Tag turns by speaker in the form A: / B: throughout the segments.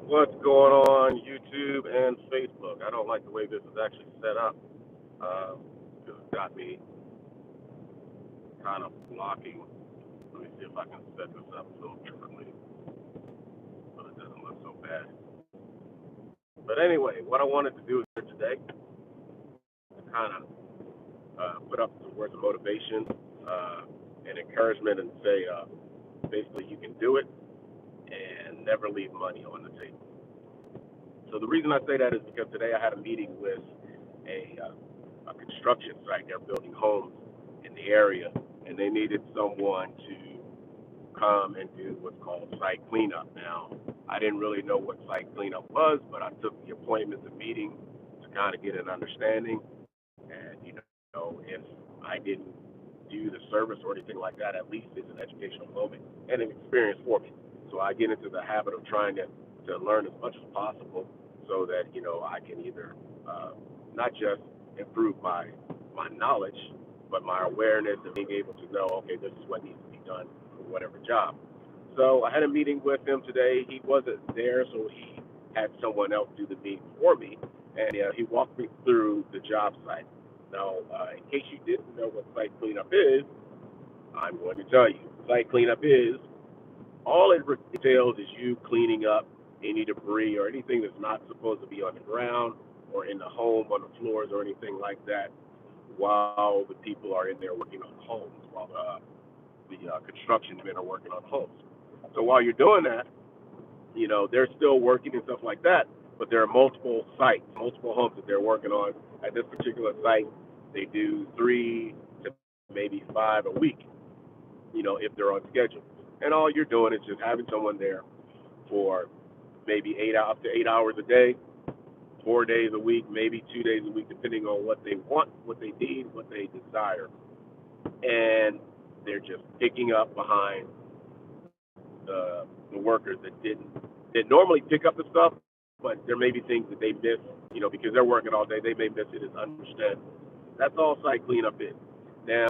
A: What's going on YouTube and Facebook? I don't like the way this is actually set up. It's got me kind of blocking. Let me see if I can set this up a little differently so it doesn't look so bad. But anyway, what I wanted to do here today is kind of put up some words of motivation and encouragement and say basically you can do it and never leave money on the table. So the reason I say that is because today I had a meeting with a construction site. They're building homes in the area, and they needed someone to come and do what's called site cleanup. Now, I didn't really know what site cleanup was, but I took the appointment, the meeting, to kind of get an understanding. And if I didn't do the service or anything like that, at least it's an educational moment and an experience for me. So I get into the habit of trying to learn as much as possible so that I can either not just improve my knowledge, but my awareness and being able to know, okay, this is what needs to be done for whatever job. So I had a meeting with him today. He wasn't there, so he had someone else do the meeting for me, and he walked me through the job site. Now, in case you didn't know what site cleanup is, I'm going to tell you. Site cleanup is all it entails is you cleaning up any debris or anything that's not supposed to be on the ground or in the home on the floors or anything like that while the people are in there working on homes, while the construction men are working on homes. So while you're doing that, they're still working and stuff like that, but there are multiple sites, multiple homes that they're working on. At this particular site, they do 3 to maybe 5 a week, if they're on schedule. And all you're doing is just having someone there for maybe up to 8 hours a day, 4 days a week, maybe 2 days a week, depending on what they want, what they need, what they desire. And they're just picking up behind the workers that normally pick up the stuff, but there may be things that they miss, because they're working all day. They may miss it as understand. That's all site cleanup is. Now,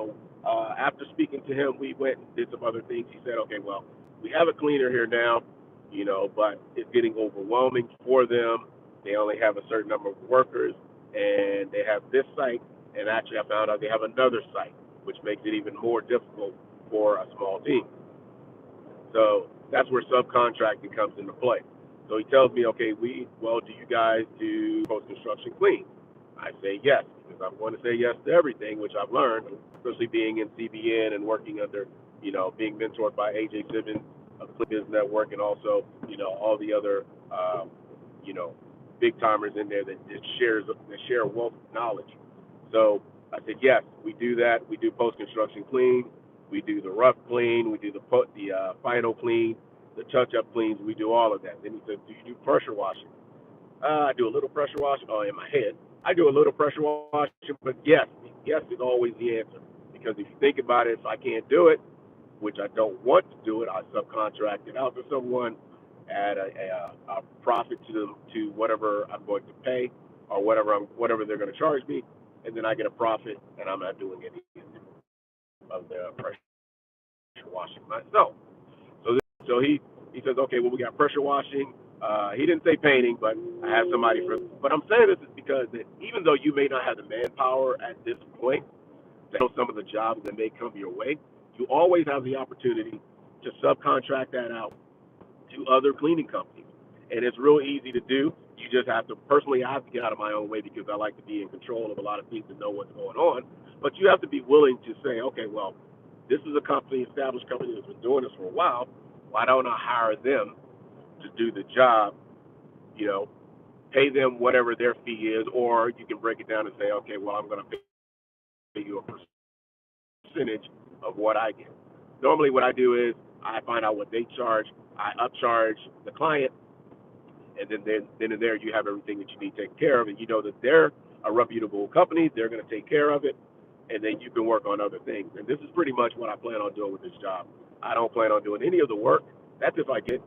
A: after speaking to him, we went and did some other things. He said, okay, well, we have a cleaner here now, but it's getting overwhelming for them. They only have a certain number of workers, and they have this site, and actually I found out they have another site, which makes it even more difficult for a small team. So that's where subcontracting comes into play. So he tells me, okay, do you guys do post-construction clean? I say yes, because I'm going to say yes to everything, which I've learned, especially being in CBN and working under, being mentored by AJ Simmons of Clean Business Network, and also, all the other, you know, big timers in there that share a wealth of knowledge. So I said, yes, we do that. We do post-construction clean. We do the rough clean. We do the final clean, the touch-up cleans. We do all of that. Then he said, do you do pressure washing? I do a little pressure washing. Oh, in my head, I do a little pressure washing, but yes is always the answer. Because if you think about it, if I can't do it, which I don't want to do it, I subcontract it out to someone, add a profit to whatever I'm going to pay or whatever they're going to charge me, and then I get a profit, and I'm not doing any of the pressure washing myself. So he says, okay, well, we got pressure washing. He didn't say painting, but I have somebody for. But I'm saying this is because that even though you may not have the manpower at this point to handle some of the jobs that may come your way, you always have the opportunity to subcontract that out to other cleaning companies, and it's real easy to do. You just have to. Personally, I have to get out of my own way because I like to be in control of a lot of things and know what's going on. But you have to be willing to say, okay, well, this is a company, established company that's been doing this for a while. Why don't I hire them to do the job? You know, pay them whatever their fee is, or you can break it down and say, okay, well, I'm going to pay you a percentage of what I get. Normally, what I do is I find out what they charge, I upcharge the client, and then and there you have everything that you need taken care of, and you know that they're a reputable company, they're going to take care of it, and then you can work on other things. And this is pretty much what I plan on doing with this job. I don't plan on doing any of the work. That's if I get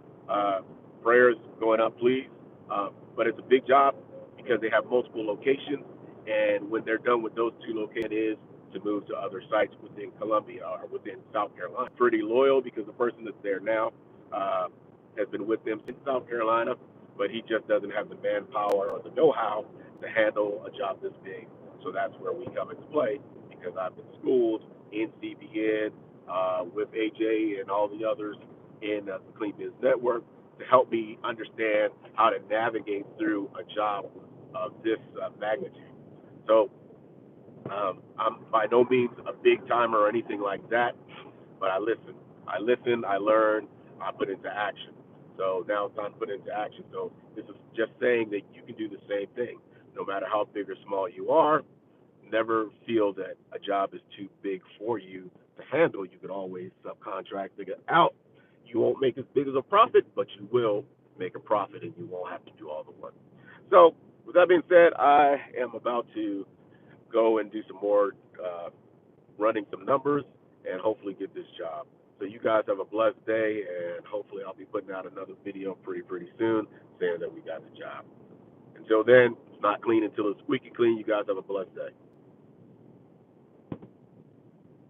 A: prayers going up, please. But it's a big job because they have multiple locations, and when they're done with those two locations, to move to other sites within Columbia or within South Carolina. Pretty loyal because the person that's there now has been with them since South Carolina. but he just doesn't have the manpower or the know-how to handle a job this big. So that's where we come into play because I've been schooled in CBN with AJ and all the others in the Clean Biz Network to help me understand how to navigate through a job of this magnitude. So I'm by no means a big timer or anything like that, but I listen. I learn, I put into action. So now it's time to put into action. So this is just saying that you can do the same thing. No matter how big or small you are, never feel that a job is too big for you to handle. You can always subcontract it out. You won't make as big as a profit, but you will make a profit and you won't have to do all the work. So with that being said, I am about to go and do some more running some numbers and hopefully get this job. So you guys have a blessed day, and hopefully I'll be putting out another video pretty soon saying that we got the job. Until then, it's not clean until it's squeaky clean. You guys have a blessed day.